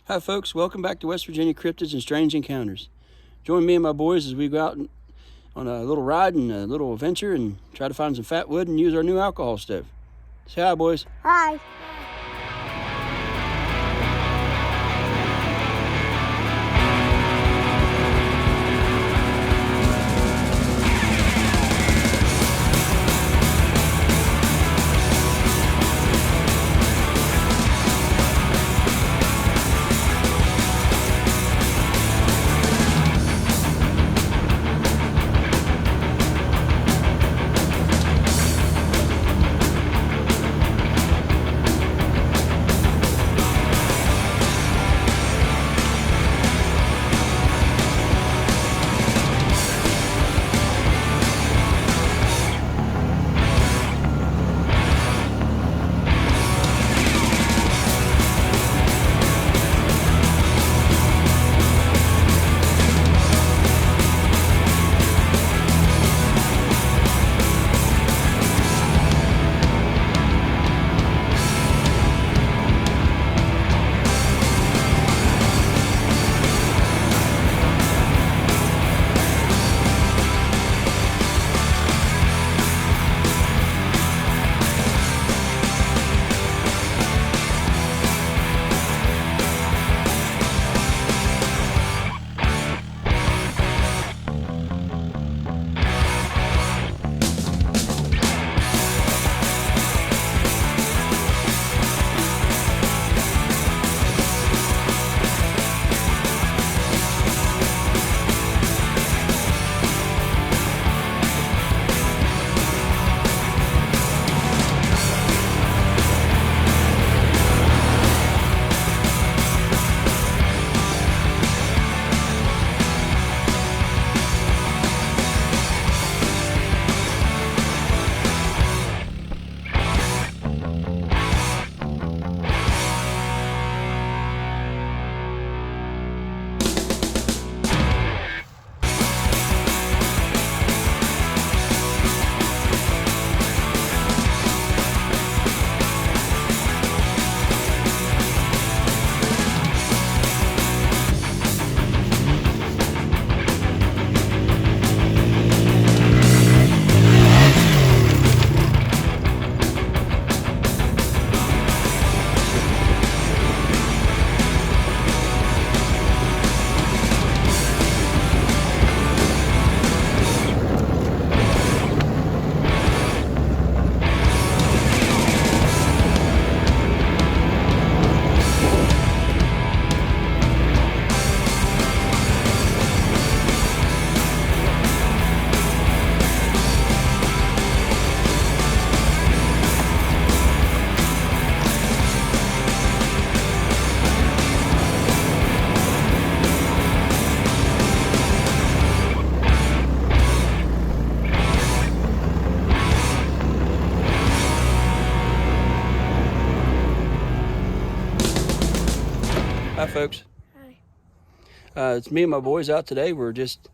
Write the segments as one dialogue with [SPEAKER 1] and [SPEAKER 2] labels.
[SPEAKER 1] Hi folks, welcome back to West Virginia Cryptids and Strange Encounters. Join me and my boys as we go out on a little ride and a little adventure and try to find some fat wood and use our new alcohol stove. Say hi, boys.
[SPEAKER 2] Hi.
[SPEAKER 1] Hi folks.
[SPEAKER 2] Hi.
[SPEAKER 1] It's me and my boys out today. We're just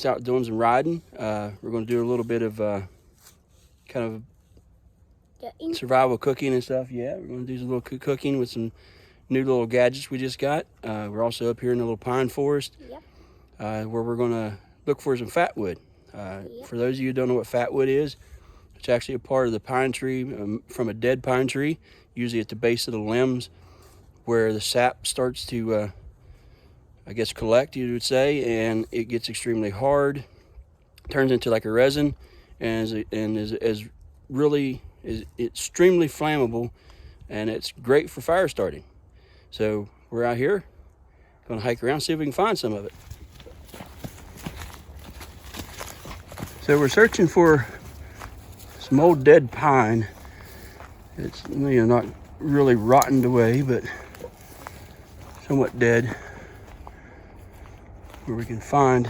[SPEAKER 1] out doing some riding. We're going to do a little bit of kind of survival cooking and stuff. Yeah, we're going to do some little cooking with some new little gadgets we just got. We're also up here in the little pine forest.
[SPEAKER 2] Yep.
[SPEAKER 1] Where we're going to look for some fat wood. For those of you who don't know what fat wood is, it's actually a part of the pine tree from a dead pine tree, usually at the base of the limbs where the sap starts to, I guess, collect, you would say, and it gets extremely hard, turns into like a resin, and is really extremely flammable, and it's great for fire starting. So we're out here, going to hike around, see if we can find some of it. So we're searching for some old dead pine. It's not really rotted away, but somewhat dead, where we can find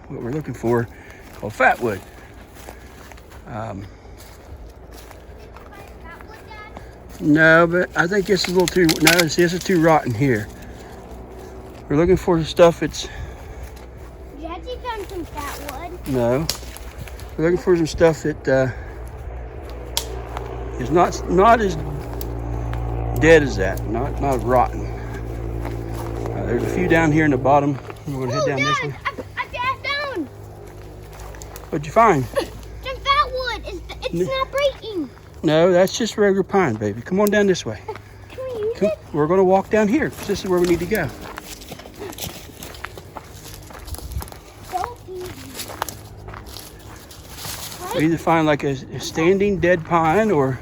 [SPEAKER 1] what we're looking for, called fat wood. No, but I think this is a little too, no, this is too rotten here. We're looking for stuff that's...
[SPEAKER 2] Jesse found some fat wood.
[SPEAKER 1] No. We're looking for some stuff that is not as dead as that, not rotten. There's a few down here in the bottom. We're gonna head down this way.
[SPEAKER 2] I passed down.
[SPEAKER 1] What'd you find?
[SPEAKER 2] Some fatwood. It's not breaking.
[SPEAKER 1] No, that's just regular pine, baby. Come on down this way.
[SPEAKER 2] Can we use it?
[SPEAKER 1] We're gonna walk down here because this is where we need to go.
[SPEAKER 2] So easy.
[SPEAKER 1] We either find like a standing dead pine or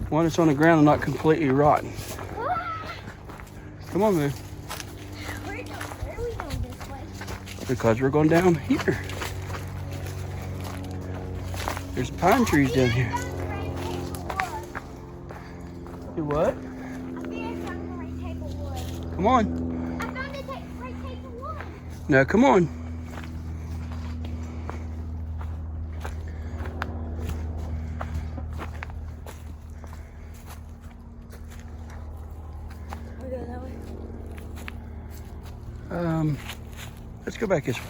[SPEAKER 1] one that's on the ground and not completely rotten. Come on, move.
[SPEAKER 2] Where are we going this way?
[SPEAKER 1] Because we're going down here. There's pine trees down here. Do what?
[SPEAKER 2] I think I found the right type of wood.
[SPEAKER 1] Come on.
[SPEAKER 2] I found the right type of wood.
[SPEAKER 1] No, come on.
[SPEAKER 2] We're going that way.
[SPEAKER 1] Let's go back this way.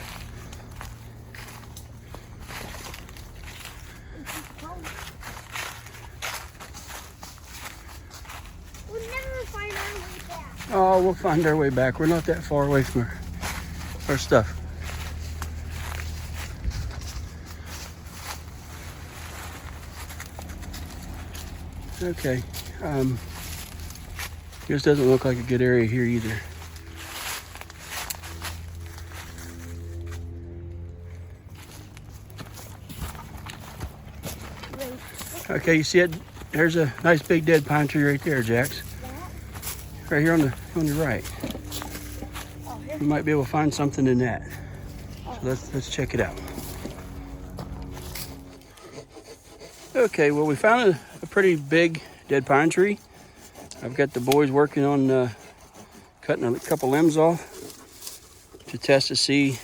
[SPEAKER 2] We'll never find our way back.
[SPEAKER 1] Oh, we'll find our way back. We're not that far away from our stuff. Okay. This doesn't look like a good area here either. Okay, you see it? There's a nice big dead pine tree right there, Jax. Right here on your right.
[SPEAKER 2] Oh, here.
[SPEAKER 1] You might be able to find something in that. So let's check it out. Okay, well we found a pretty big dead pine tree. I've got the boys working on cutting a couple limbs off to test to see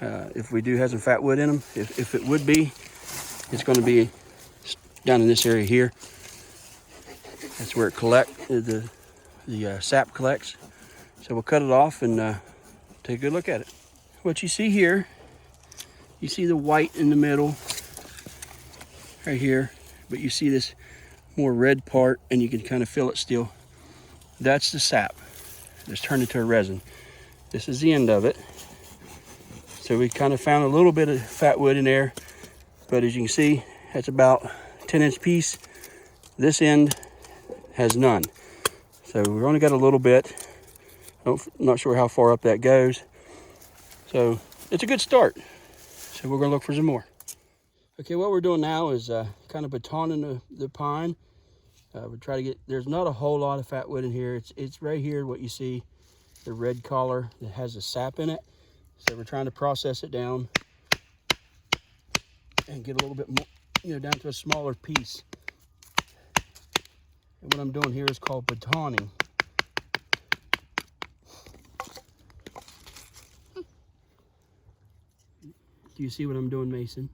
[SPEAKER 1] if we do have some fat wood in them. If it would be, it's going to be down in this area here. That's where the sap collects. So we'll cut it off and take a good look at it. What you see here, you see the white in the middle right here, but you see this more red part and you can kind of feel it still. That's the sap. It's turned into a resin. This is the end of it. So we kind of found a little bit of fat wood in there, but as you can see, that's about a 10-inch piece. This end has none. So we've only got a little bit. I'm not sure how far up that goes. So it's a good start. So we're gonna look for some more. Okay, what we're doing now is kind of batoning the pine. We try to get, there's not a whole lot of fat wood in here. It's right here what you see, the red collar that has the sap in it. So we're trying to process it down and get a little bit more, down to a smaller piece. And what I'm doing here is called batoning. Do you see what I'm doing, Mason?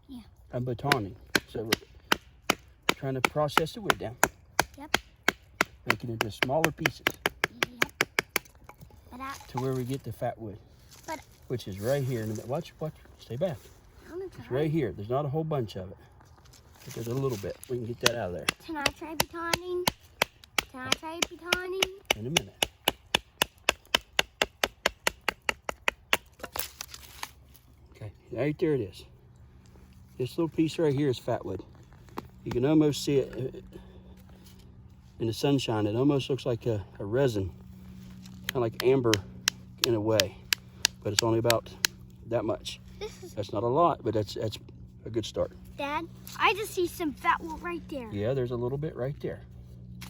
[SPEAKER 2] Yeah.
[SPEAKER 1] I'm batoning. So we're trying to process the wood down.
[SPEAKER 2] Yep.
[SPEAKER 1] Making it into smaller pieces.
[SPEAKER 2] Yep.
[SPEAKER 1] To where we get the fat wood.
[SPEAKER 2] But
[SPEAKER 1] which is right here. Watch, stay back. It's right here. There's not a whole bunch of it. But there's a little bit. We can get that out of there.
[SPEAKER 2] Can I try batoning?
[SPEAKER 1] In a minute. Okay, right there it is. This little piece right here is fat wood. You can almost see it in the sunshine. It almost looks like a resin, kind of like amber in a way, but it's only about that much. That's not a lot, but that's a good start.
[SPEAKER 2] Dad, I just see some fat wood right there.
[SPEAKER 1] Yeah, there's a little bit right there.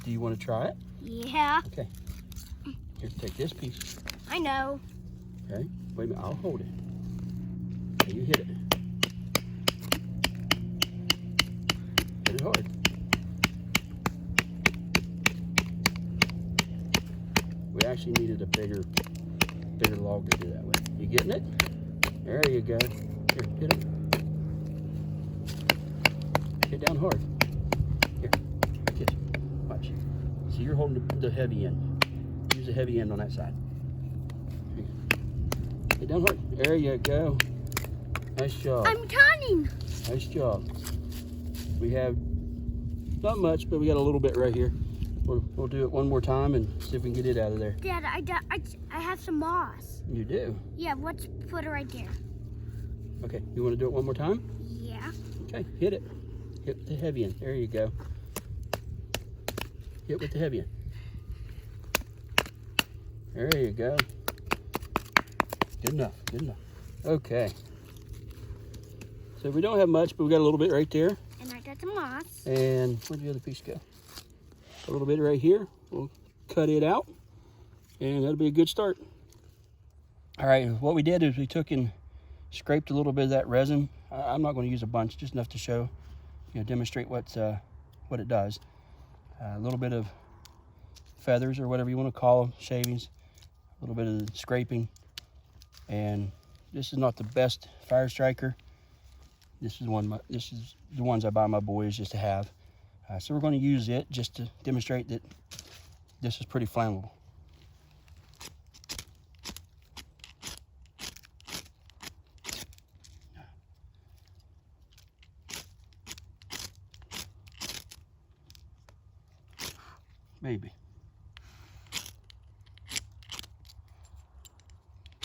[SPEAKER 1] Do you want to try it?
[SPEAKER 2] Yeah.
[SPEAKER 1] Okay. Here, take this piece.
[SPEAKER 2] I know.
[SPEAKER 1] Okay, wait a minute, I'll hold it. Okay, you hit it. Hit it hard. We actually needed a bigger log to do that with. You getting it? There you go. Here, hit it. Hit down hard. Here, like this. Watch. See, you're holding the heavy end. Use the heavy end on that side. Hit down hard. There you go. Nice job.
[SPEAKER 2] I'm turning.
[SPEAKER 1] Nice job. We have not much, but we got a little bit right here. We'll do it one more time and see if we can get it out of there.
[SPEAKER 2] Dad, I have some moss.
[SPEAKER 1] You do?
[SPEAKER 2] Yeah, let's put it right there.
[SPEAKER 1] Okay, you want to do it one more time?
[SPEAKER 2] Yeah.
[SPEAKER 1] Okay, hit it. Hit the heavy end. There you go. Hit with the heavy end. There you go. Good enough, good enough. Okay. So we don't have much, but we got a little bit right there.
[SPEAKER 2] And I got some moss.
[SPEAKER 1] And where'd the other piece go? A little bit right here. We'll cut it out, and that'll be a good start. All right, what we did is we took and scraped a little bit of that resin. I'm not going to use a bunch, just enough to show, demonstrate what it does. A little bit of feathers, or whatever you want to call them, shavings, a little bit of scraping. And this is not the best fire striker. This is the ones I buy my boys just to have. So we're going to use it just to demonstrate that this is pretty flammable. Maybe.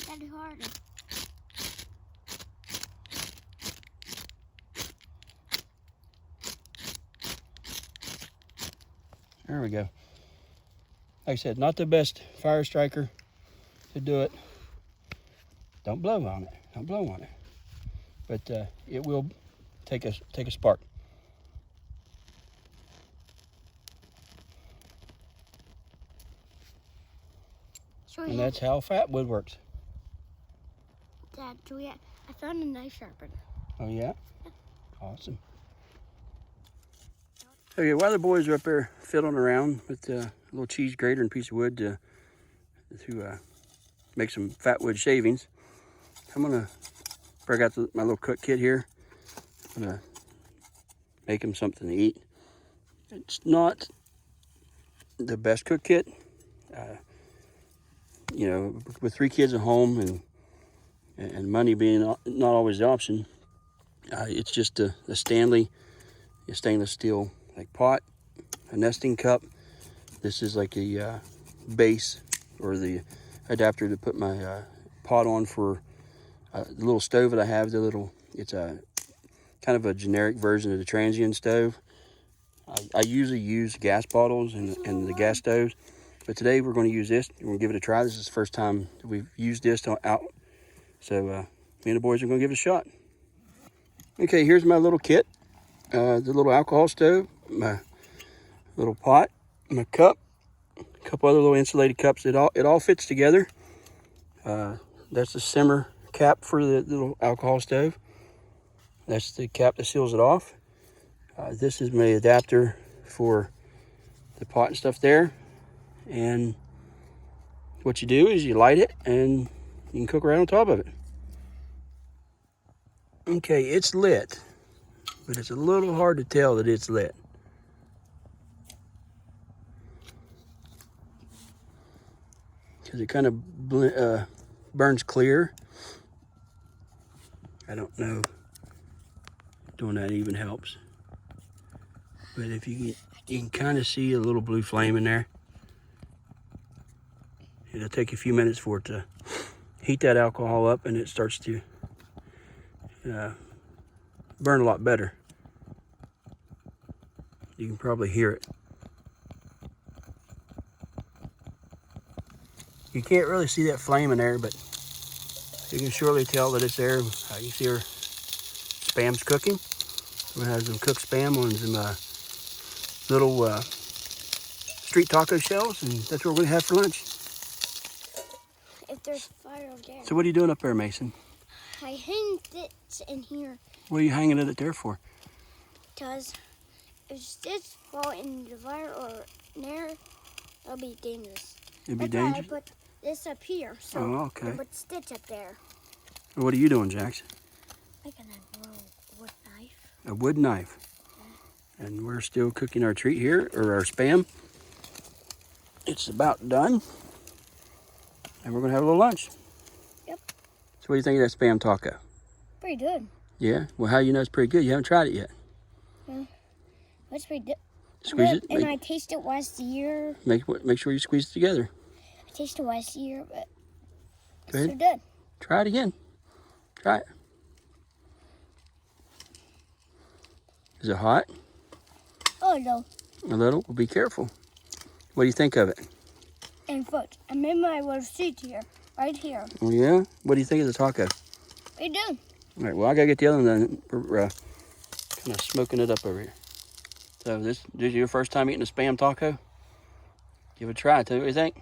[SPEAKER 2] That'd be harder.
[SPEAKER 1] There we go. Like I said, not the best fire striker to do it. Don't blow on it. Don't blow on it. But it will take a spark. And that's how Fatwood works.
[SPEAKER 2] Dad, I found a knife sharpener.
[SPEAKER 1] Oh yeah? Awesome. Okay, while the boys are up there fiddling around with a little cheese grater and piece of wood to make some Fatwood shavings, I'm gonna break out my little cook kit here. I'm gonna make them something to eat. It's not the best cook kit. With 3 kids at home and money being not always the option, it's just a stainless steel pot, a nesting cup. This is like a base or the adapter to put my pot on for the little stove that I have. It's a kind of a generic version of the transient stove. I usually use gas bottles and the gas stoves, but today we're going to use this. We're going to give it a try. This is the first time that we've used this out, so me and the boys are going to give it a shot. Okay, here's my little kit. The little alcohol stove, my little pot, my cup, a couple other little insulated cups. It all fits together. That's the simmer cap for the little alcohol stove. That's the cap that seals it off. This is my adapter for the pot and stuff there. And what you do is you light it and you can cook right on top of it. Okay, it's lit, but it's a little hard to tell that it's lit. Because it kind of burns clear. I don't know if doing that even helps. But if you can kind of see a little blue flame in there. It'll take a few minutes for it to heat that alcohol up, and it starts to burn a lot better. You can probably hear it. You can't really see that flame in there, but you can surely tell that it's there. You see our spam's cooking. We're gonna have some cooked spam on some little street taco shells, and that's what we're gonna have for lunch.
[SPEAKER 2] If there's fire over there.
[SPEAKER 1] So what are you doing up there, Mason?
[SPEAKER 2] I hang this in here.
[SPEAKER 1] What are you hanging it there for?
[SPEAKER 2] Because if this fall in the fire or there, it'll be dangerous.
[SPEAKER 1] It'd be
[SPEAKER 2] That's why
[SPEAKER 1] dangerous?
[SPEAKER 2] I put this up here. So
[SPEAKER 1] Oh, okay.
[SPEAKER 2] I put Stitch up there.
[SPEAKER 1] What are you doing, Jackson?
[SPEAKER 2] Making a little wood knife.
[SPEAKER 1] A wood knife. And we're still cooking our treat here, or our spam. It's about done. And we're gonna have a little lunch.
[SPEAKER 2] Yep.
[SPEAKER 1] So what do you think of that spam taco?
[SPEAKER 2] Pretty good.
[SPEAKER 1] Yeah? Well, how do you know it's pretty good? You haven't tried it yet.
[SPEAKER 2] That's pretty good.
[SPEAKER 1] Squeeze it.
[SPEAKER 2] And I tasted it last year.
[SPEAKER 1] Make sure you squeeze it together.
[SPEAKER 2] I tasted it last year, but
[SPEAKER 1] Go ahead.
[SPEAKER 2] so good.
[SPEAKER 1] Try it again. Try it. Is it hot?
[SPEAKER 2] Oh no.
[SPEAKER 1] A little. Well, be careful. What do you think of it?
[SPEAKER 2] And look, I made my little seat here, right here.
[SPEAKER 1] Oh yeah. What do you think of the taco?
[SPEAKER 2] We do.
[SPEAKER 1] All right. Well, I gotta get the other one. Then we're kind of smoking it up over here. So this is your first time eating a Spam taco? Give it a try. Tell me what you think.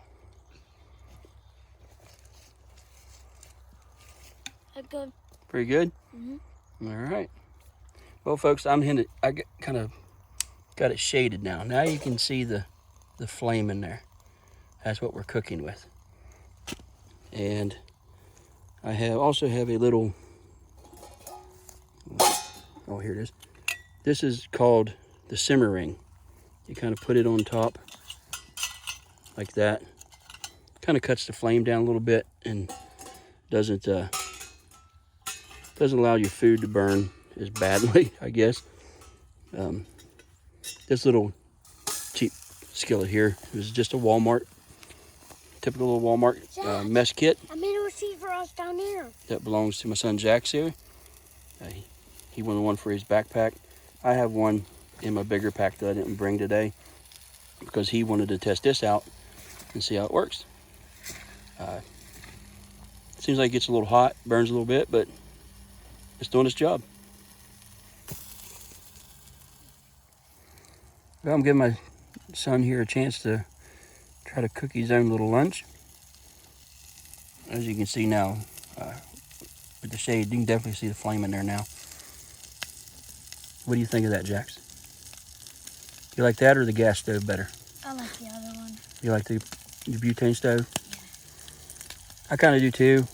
[SPEAKER 2] That's good.
[SPEAKER 1] Pretty good.
[SPEAKER 2] Mm-hmm.
[SPEAKER 1] All right. Well, folks, I kind of got it shaded now. Now you can see the flame in there. That's what we're cooking with. And I also have a little. Oh, here it is. This is called the simmer ring. You kind of put it on top like that. Kind of cuts the flame down a little bit and doesn't allow your food to burn as badly, I guess. This little cheap skillet here is just a typical little Walmart mess kit.
[SPEAKER 2] I made a receipt for us down there.
[SPEAKER 1] That belongs to my son Jack's here. He wanted one for his backpack. I have one in my bigger pack that I didn't bring today because he wanted to test this out and see how it works. Seems like it gets a little hot, burns a little bit, but it's doing its job. Well, I'm giving my son here a chance to try to cook his own little lunch. As you can see now, with the shade, you can definitely see the flame in there now. What do you think of that, Jax? You like that or the gas stove better?
[SPEAKER 2] I like the other one.
[SPEAKER 1] You like the butane stove? Yeah. I kind of do too,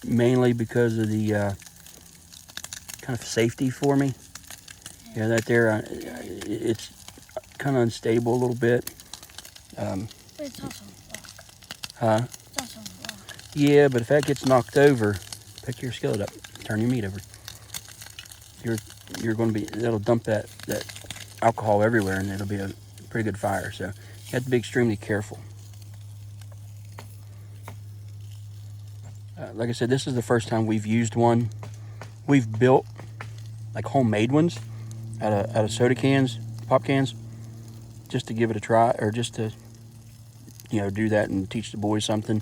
[SPEAKER 1] mainly because of the kind of safety for me. Yeah, that there, it's kind of unstable a little bit.
[SPEAKER 2] But it's also rock.
[SPEAKER 1] Huh?
[SPEAKER 2] It's also rock.
[SPEAKER 1] Yeah, but if that gets knocked over, pick your skillet up, turn your meat over. You're going to be, that'll dump that alcohol everywhere, and it'll be a pretty good fire. So you have to be extremely careful. Like I said, this is the first time we've used one. We've built like homemade ones out of soda cans, pop cans, just to give it a try, or just to, do that and teach the boys something.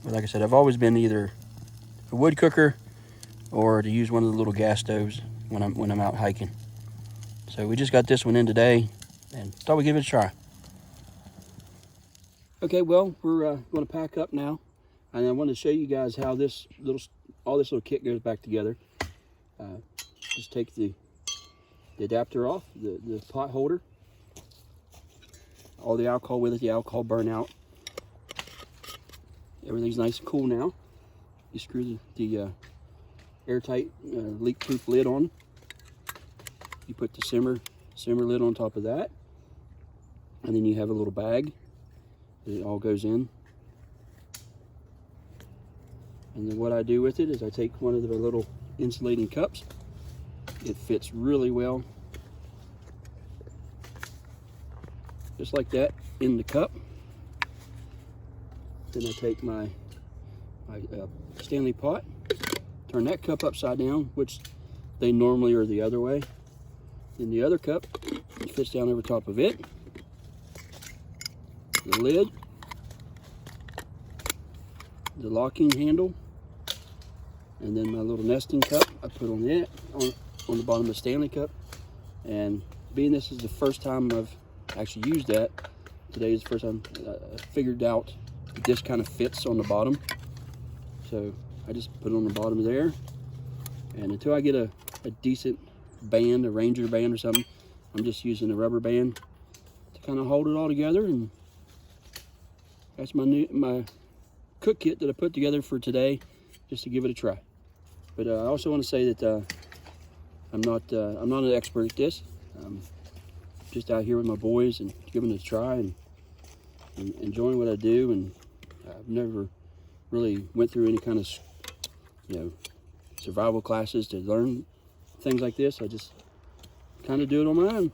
[SPEAKER 1] But like I said, I've always been either a wood cooker or to use one of the little gas stoves when I'm out hiking. So we just got this one in today and thought we'd give it a try. Okay, well, we're going to pack up now, and I want to show you guys how all this little kit goes back together. Just take the adapter off, the pot holder, all the alcohol with it, the alcohol burn out. Everything's nice and cool now. You screw the airtight leak-proof lid on. You put the simmer lid on top of that, and then you have a little bag that it all goes in. And then what I do with it is I take one of the little insulating cups. It fits really well, just like that, in the cup. Then I take my Stanley pot, turn that cup upside down, which they normally are the other way. Then the other cup fits down over top of it. The lid, the locking handle, and then my little nesting cup I put on that on the bottom of the Stanley cup. And being this is the first time I've actually used that, today is the first time I figured out that this kind of fits on the bottom. So I just put it on the bottom there, and until I get a decent band, a Ranger band or something, I'm just using a rubber band to kind of hold it all together. And that's my cook kit that I put together for today, just to give it a try. But I also want to say that I'm not an expert at this. Just out here with my boys and giving it a try and enjoying what I do. And I've never really went through any kind of survival classes to learn things like this. I just kind of do it on my own.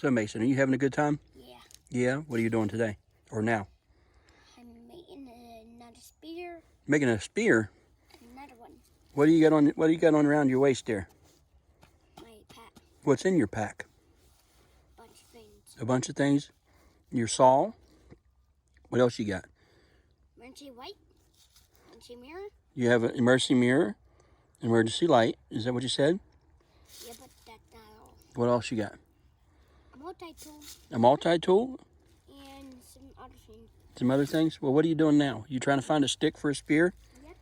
[SPEAKER 1] So Mason, are you having a good time?
[SPEAKER 2] Yeah.
[SPEAKER 1] Yeah? What are you doing today? Or now?
[SPEAKER 2] I'm making another spear.
[SPEAKER 1] Making a spear?
[SPEAKER 2] Another one.
[SPEAKER 1] What do you got on around your waist there?
[SPEAKER 2] My pack.
[SPEAKER 1] What's in your pack?
[SPEAKER 2] Bunch of things.
[SPEAKER 1] A bunch of things. Your saw. What else you got?
[SPEAKER 2] Emergency light. Emergency mirror.
[SPEAKER 1] You have an emergency mirror, emergency light. Is that what you said?
[SPEAKER 2] Yeah, but that's not all.
[SPEAKER 1] What else you got?
[SPEAKER 2] A multi-tool
[SPEAKER 1] A multi-tool?
[SPEAKER 2] and some other things.
[SPEAKER 1] Some other things? Well, what are you doing now? You trying to find a stick for a spear?
[SPEAKER 2] Yep.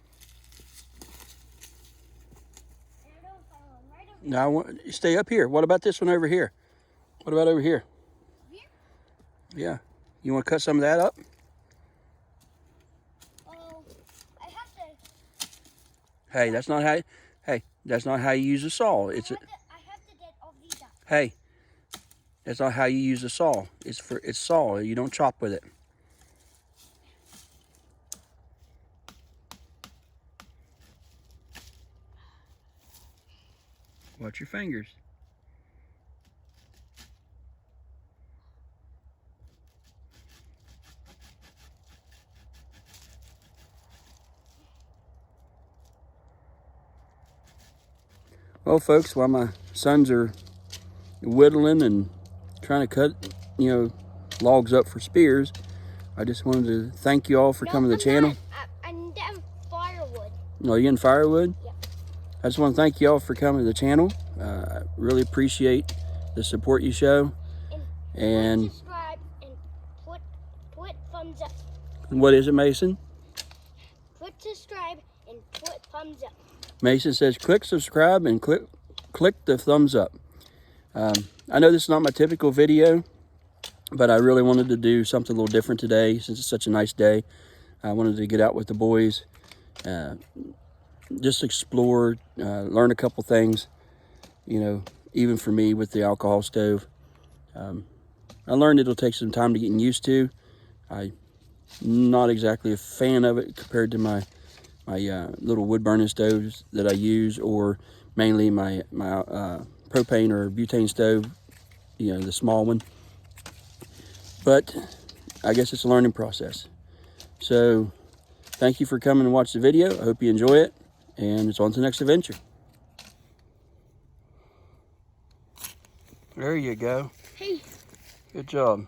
[SPEAKER 2] And I don't find one right over
[SPEAKER 1] No, I want stay up here. What about this one over here? What about over here?
[SPEAKER 2] here.
[SPEAKER 1] Yeah. You want to cut some of that up?
[SPEAKER 2] Oh, I have to.
[SPEAKER 1] Hey, that's not how. Hey, that's not how you use a saw.
[SPEAKER 2] I have to get all these out.
[SPEAKER 1] Hey, that's not how you use a saw. It's saw. You don't chop with it. Watch your fingers. Well, folks, while my sons are whittling and trying to cut, logs up for spears, I just wanted to thank you all for coming to the channel.
[SPEAKER 2] I'm getting firewood.
[SPEAKER 1] Oh, you getting firewood?
[SPEAKER 2] Yeah.
[SPEAKER 1] I just want to thank you all for coming to the channel. I really appreciate the support you show. And
[SPEAKER 2] subscribe and put thumbs up.
[SPEAKER 1] what is it, Mason?
[SPEAKER 2] Put subscribe and put thumbs up.
[SPEAKER 1] Mason says click subscribe and click the thumbs up. I know this is not my typical video, but I really wanted to do something a little different today since it's such a nice day. I wanted to get out with the boys, just explore, learn a couple things, even for me with the alcohol stove. I learned it'll take some time to get used to. I'm not exactly a fan of it compared to my little wood burning stoves that I use, or mainly my propane or butane stove, the small one. But I guess it's a learning process. So thank you for coming and watch the video. I hope you enjoy it, and it's on to the next adventure. There you go.
[SPEAKER 2] Hey.
[SPEAKER 1] Good job.